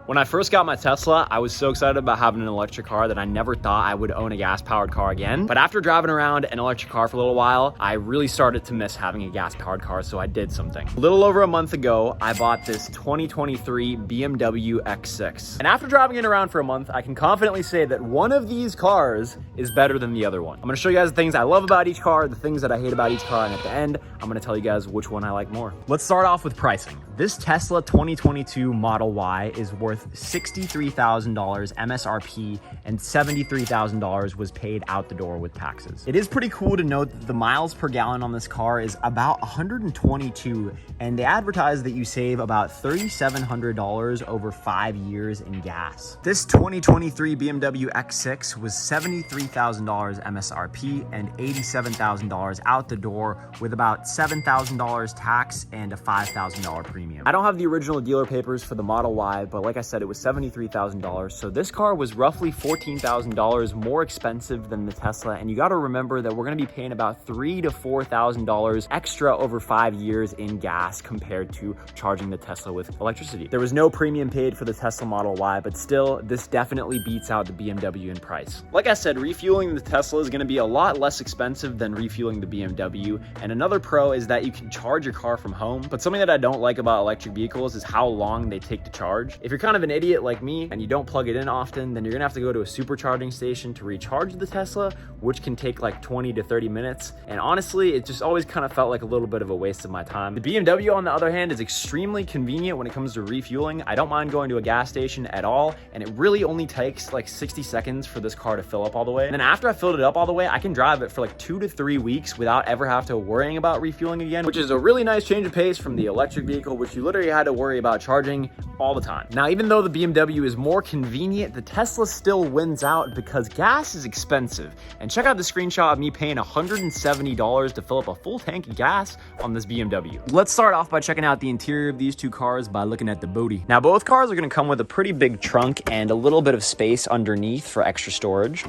When I first got my Tesla, I was so excited about having an electric car that I never thought I would own a gas-powered car again. But after driving around an electric car for a little while, I really started to miss having a gas-powered car, so I did something. A little over a month ago, I bought this 2023 BMW X6. And after driving it around for a month, I can confidently say that one of these cars is better than the other one. I'm gonna show you guys the things I love about each car, the things that I hate about each car, and at the end, I'm gonna tell you guys which one I like more. Let's start off with pricing. This Tesla 2022 Model Y is worth $63,000 MSRP, and $73,000 was paid out the door with taxes. It is pretty cool to note that the miles per gallon on this car is about 122, and they advertise that you save about $3,700 over 5 years in gas. This 2023 BMW X6 was $73,000 MSRP and $87,000 out the door, with about $7,000 tax and a $5,000 premium. I don't have the original dealer papers for the Model Y, but like I said, it was $73,000. So this car was roughly $14,000 more expensive than the Tesla. And you got to remember that we're going to be paying about $3,000 to $4,000 extra over 5 years in gas compared to charging the Tesla with electricity. There was no premium paid for the Tesla Model Y, but still, this definitely beats out the BMW in price. Like I said, refueling the Tesla is going to be a lot less expensive than refueling the BMW. And another pro is that you can charge your car from home. But something that I don't like about electric vehicles is how long they take to charge. If you're kind of an idiot like me and you don't plug it in often, then you're gonna have to go to a supercharging station to recharge the Tesla, which can take like 20 to 30 minutes. And honestly, it just always kind of felt like a little bit of a waste of my time. The BMW, on the other hand, is extremely convenient when it comes to refueling. I don't mind going to a gas station at all, and it really only takes like 60 seconds for this car to fill up all the way. And then after I filled it up all the way, I can drive it for like 2 to 3 weeks without ever have to worrying about refueling again, which is a really nice change of pace from the electric vehicle, which you literally had to worry about charging all the time. Now, even though the BMW is more convenient, the Tesla still wins out because gas is expensive. And check out the screenshot of me paying $170 to fill up a full tank of gas on this BMW. Let's start off by checking out the interior of these two cars by looking at the booty. Now, both cars are gonna come with a pretty big trunk and a little bit of space underneath for extra storage.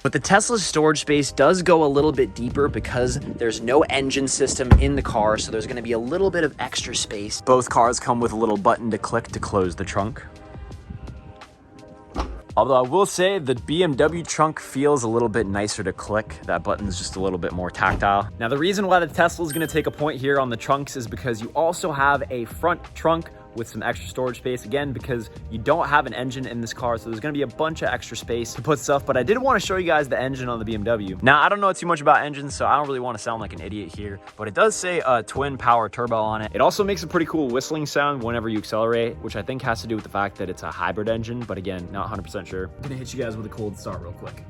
But the Tesla's storage space does go a little bit deeper because there's no engine system in the car, so there's gonna be a little bit of extra space. Both cars come with a little button to click to close the trunk. Although I will say the BMW trunk feels a little bit nicer to click. That button's just a little bit more tactile. Now, the reason why the Tesla is gonna take a point here on the trunks is because you also have a front trunk with some extra storage space, again, because you don't have an engine in this car, so there's gonna be a bunch of extra space to put stuff. But I did want to show you guys the engine on the BMW. Now, I don't know too much about engines, so I don't really want to sound like an idiot here, but it does say a twin power turbo on it. It also makes a pretty cool whistling sound whenever you accelerate, which I think has to do with the fact that it's a hybrid engine, but again, not 100% sure. I'm gonna hit you guys with a cold start real quick.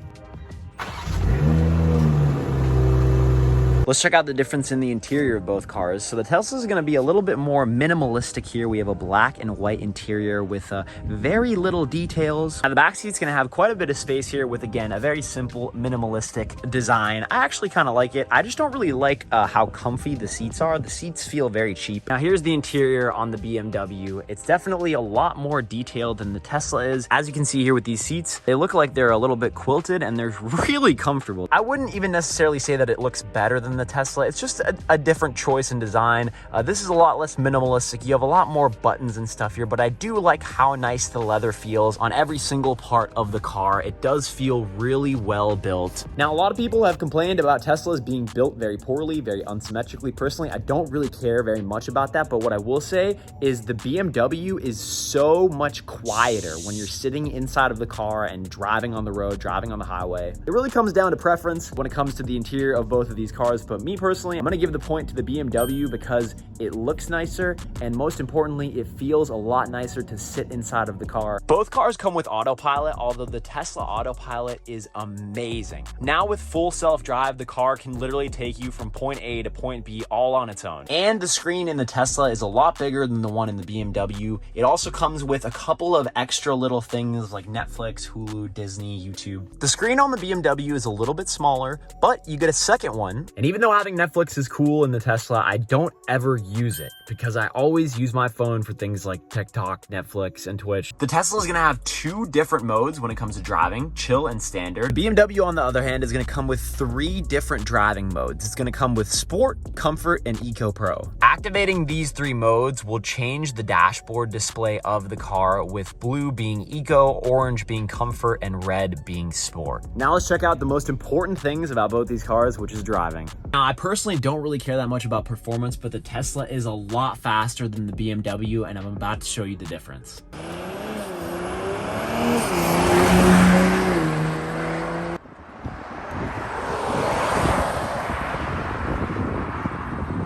Let's check out the difference in the interior of both cars. So the Tesla is going to be a little bit more minimalistic here. We have a black and white interior with very little details. Now, the back seat's going to have quite a bit of space here with, again, a very simple minimalistic design. I actually kind of like it. I just don't really like how comfy the seats are. The seats feel very cheap. Now, here's the interior on the BMW. It's definitely a lot more detailed than the Tesla is. As you can see here with these seats, they look like they're a little bit quilted and they're really comfortable. I wouldn't even necessarily say that it looks better than the Tesla. It's just a different choice in design. This is a lot less minimalistic. You have a lot more buttons and stuff here, but I do like how nice the leather feels on every single part of the car. It does feel really well built. Now, a lot of people have complained about Teslas being built very poorly, very unsymmetrically. Personally, I don't really care very much about that, but what I will say is the BMW is so much quieter when you're sitting inside of the car and driving on the road, driving on the highway. It really comes down to preference when it comes to the interior of both of these cars, but me personally, I'm gonna give the point to the BMW because it looks nicer, and most importantly, it feels a lot nicer to sit inside of the car. Both cars come with autopilot, although the Tesla autopilot is amazing. Now with full self-drive, the car can literally take you from point A to point B all on its own. And the screen in the Tesla is a lot bigger than the one in the BMW. It also comes with a couple of extra little things like Netflix, Hulu, Disney, YouTube. The screen on the BMW is a little bit smaller, but you get a second one. And even even though having Netflix is cool in the Tesla, I don't ever use it because I always use my phone for things like TikTok, Netflix, and Twitch. The Tesla is gonna have 2 different modes when it comes to driving, chill and standard. The BMW, on the other hand, is gonna come with 3 different driving modes. It's gonna come with Sport, Comfort, and Eco Pro. Activating these 3 modes will change the dashboard display of the car, with blue being Eco, orange being Comfort, and red being Sport. Now let's check out the most important things about both these cars, which is driving. Now, I personally don't really care that much about performance, but the Tesla is a lot faster than the BMW, and I'm about to show you the difference.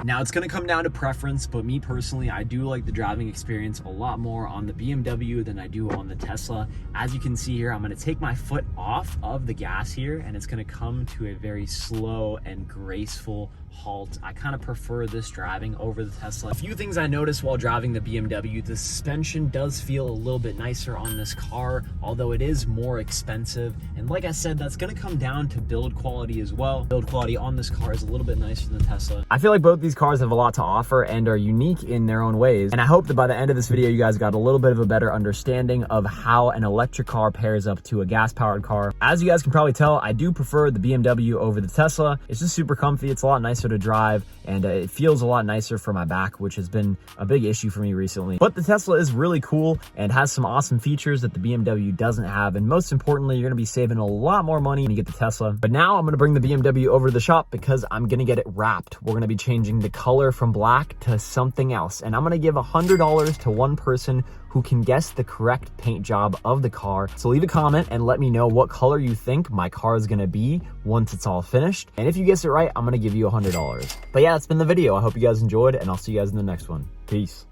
Now, it's gonna come down to preference, but me personally, I do like the driving experience a lot more on the BMW than I do on the Tesla. As you can see here, I'm gonna take my foot off of the gas here, and it's gonna come to a very slow and graceful halt. I kind of prefer this driving over the Tesla. A few things I noticed while driving the BMW: the suspension does feel a little bit nicer on this car, although it is more expensive. And like I said, that's gonna come down to build quality as well. Build quality on this car is a little bit nicer than the Tesla. I feel like both these cars have a lot to offer and are unique in their own ways. And I hope that by the end of this video, you guys got a little bit of a better understanding of how an electric car pairs up to a gas-powered car. As you guys can probably tell, I do prefer the BMW over the Tesla. It's just super comfy. It's a lot nicer to drive, and it feels a lot nicer for my back, which has been a big issue for me recently. But the Tesla is really cool and has some awesome features that the BMW doesn't have. And most importantly, you're gonna be saving a lot more money when you get the Tesla. But now I'm gonna bring the BMW over to the shop because I'm gonna get it wrapped. We're gonna be changing the color from black to something else. And I'm gonna give $100 to one person who can guess the correct paint job of the car. So leave a comment and let me know what color you think my car is gonna be once it's all finished. And if you guess it right, I'm gonna give you $100. But yeah, that's been the video. I hope you guys enjoyed, and I'll see you guys in the next one. Peace.